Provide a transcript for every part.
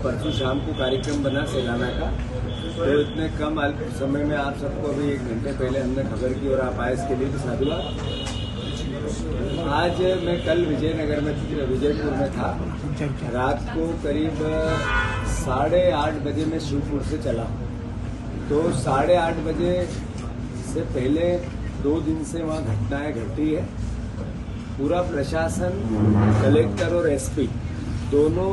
परसों शाम को कार्यक्रम बना सेलाना का, तो इतने कम समय में आप सबको अभी 1 घंटे पहले हमने खबर की और आप आए इसके लिए भी साधुवाद। आज मैं कल विजयपुर में था। रात को करीब 8:30 बजे मैं शिवपुर से चला, तो 8:30 बजे से पहले 2 दिन से वहाँ घटनाएं घटी है। पूरा प्रशासन, कलेक्टर और एसपी दोनों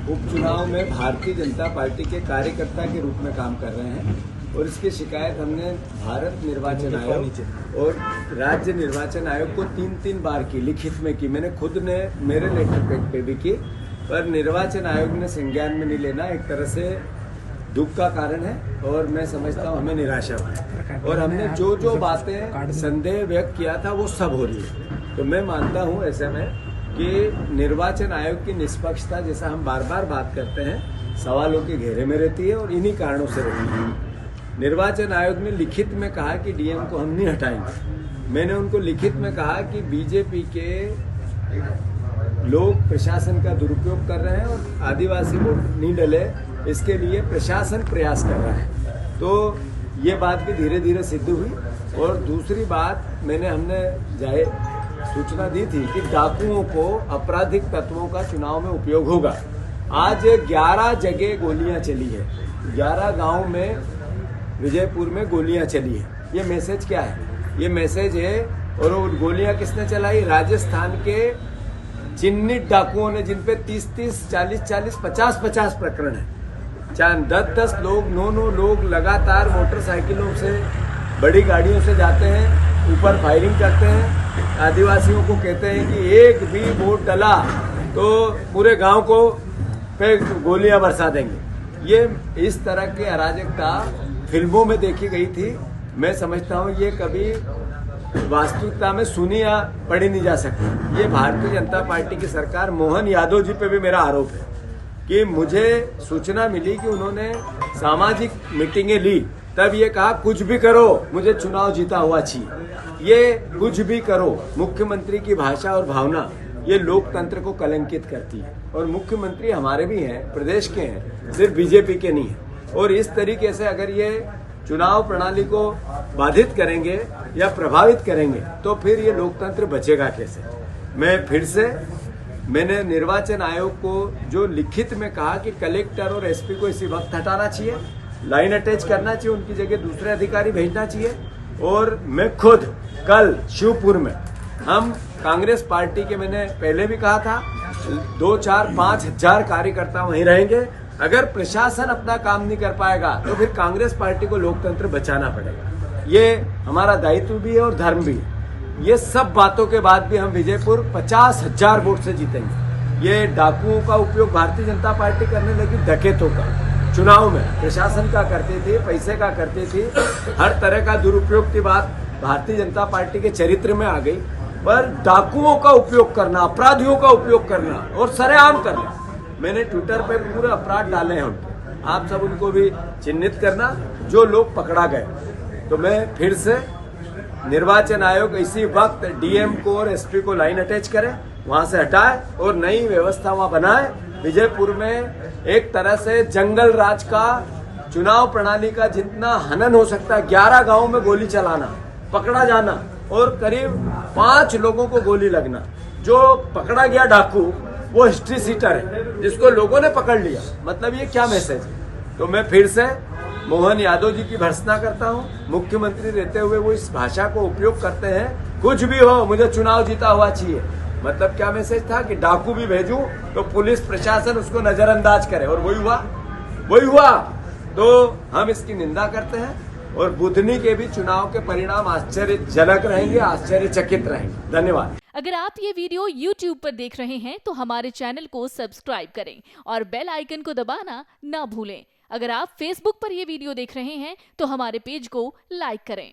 उपचुनाव में भारतीय जनता पार्टी के कार्यकर्ता के रूप में काम कर रहे हैं और इसकी शिकायत हमने भारत निर्वाचन आयोग और राज्य निर्वाचन आयोग को 3 बार की, लिखित में की। मैंने खुद ने मेरे लेटर पैड पे भी की, पर निर्वाचन आयोग ने संज्ञान में नहीं लेना। एक तरह से दुख का कारण है और मैं समझता हूँ हमें निराशा है। और हमने जो बातें संदेह व्यक्त किया था वो सब हो रही है। तो मैं मानता हूँ ऐसे में कि निर्वाचन आयोग की निष्पक्षता, जैसा हम बार बार बात करते हैं, सवालों के घेरे में रहती है और इन्हीं कारणों से रहती है। निर्वाचन आयोग ने लिखित में कहा कि डीएम को हम नहीं हटाएंगे। मैंने उनको लिखित में कहा कि बीजेपी के लोग प्रशासन का दुरुपयोग कर रहे हैं और आदिवासी वोट नहीं डले, इसके लिए प्रशासन प्रयास कर रहा है। तो ये बात भी धीरे धीरे सिद्ध हुई। और दूसरी बात, हमने सूचना दी थी कि डाकुओं को, आपराधिक तत्वों का चुनाव में उपयोग होगा। आज 11 जगह गोलियां चली है, 11 गांव में विजयपुर में गोलियां चली है। ये मैसेज क्या है? ये मैसेज है, और वो गोलियां किसने चलाई? राजस्थान के चिन्हित डाकुओं ने, जिन पे 30-30, 40-40, 50-50 प्रकरण है। 10-10 लोग, 9 लोग लगातार मोटरसाइकिलों से, बड़ी गाड़ियों से जाते हैं, ऊपर फायरिंग करते हैं। आदिवासियों को कहते हैं कि एक भी वोट डला तो पूरे गांव को पे गोलियां बरसा देंगे। ये इस तरह की अराजकता फिल्मों में देखी गई थी। मैं समझता हूँ ये कभी वास्तविकता में सुनी या पढ़ी नहीं जा सकती। ये भारतीय जनता पार्टी की सरकार, मोहन यादव जी पे भी मेरा आरोप है कि मुझे सूचना मिली कि उन्होंने सामाजिक मीटिंगें ली, तब ये कहा कुछ भी करो, मुझे चुनाव जीता हुआ चाहिए। ये कुछ भी करो, मुख्यमंत्री की भाषा और भावना, ये लोकतंत्र को कलंकित करती है। और मुख्यमंत्री हमारे भी हैं, प्रदेश के हैं, सिर्फ बीजेपी के नहीं है। और इस तरीके से अगर ये चुनाव प्रणाली को बाधित करेंगे या प्रभावित करेंगे तो फिर ये लोकतंत्र बचेगा कैसे? मैंने निर्वाचन आयोग को जो लिखित में कहा कि कलेक्टर और एसपी को इसी वक्त हटाना चाहिए, लाइन अटैच करना चाहिए, उनकी जगह दूसरे अधिकारी भेजना चाहिए। और मैं खुद कल शिवपुर में, हम कांग्रेस पार्टी के, मैंने पहले भी कहा था, 2-4-5 हजार कार्यकर्ता वहीं रहेंगे। अगर प्रशासन अपना काम नहीं कर पाएगा तो फिर कांग्रेस पार्टी को लोकतंत्र बचाना पड़ेगा। ये हमारा दायित्व भी है और धर्म भी है। ये सब बातों के बाद भी हम विजयपुर 50,000 वोट से जीतेंगे। ये डाकुओं का उपयोग भारतीय जनता पार्टी करने लगी, डकैतों का चुनाव में, प्रशासन का करती थी, पैसे का करती थी, हर तरह का दुरुपयोग की बात भारतीय जनता पार्टी के चरित्र में आ गई। पर डाकुओं का उपयोग करना, अपराधियों का उपयोग करना और सरेआम करना, मैंने ट्विटर पे पूरे अपराध डाले हैं उनके, आप सब उनको भी चिन्हित करना जो लोग पकड़ा गए। तो मैं फिर से निर्वाचन आयोग इसी वक्त डीएम को और एसपी को लाइन अटैच करे, वहां से हटाए और नई व्यवस्था वहां बनाए। विजयपुर में एक तरह से जंगल राज का, चुनाव प्रणाली का जितना हनन हो सकता है, 11 गांवों में गोली चलाना, पकड़ा जाना और करीब 5 लोगों को गोली लगना। जो पकड़ा गया डाकू वो हिस्ट्री सीटर है, जिसको लोगों ने पकड़ लिया। मतलब ये क्या मैसेज है? तो मैं फिर से मोहन यादव जी की भर्त्सना करता हूँ। मुख्यमंत्री रहते हुए वो इस भाषा को उपयोग करते हैं, कुछ भी हो मुझे चुनाव जीता हुआ चाहिए। मतलब क्या मैसेज था कि डाकू भी भेजूं तो पुलिस प्रशासन उसको नजरअंदाज करे, और वही हुआ। तो हम इसकी निंदा करते हैं और बुधनी के भी चुनाव के परिणाम आश्चर्यजनक रहेंगे, आश्चर्यचकित रहेंगे। धन्यवाद। अगर आप ये वीडियो YouTube पर देख रहे हैं तो हमारे चैनल को सब्सक्राइब करें और बेल आइकन को दबाना ना भूलें। अगर आप Facebook पर ये वीडियो देख रहे हैं तो हमारे पेज को लाइक करें।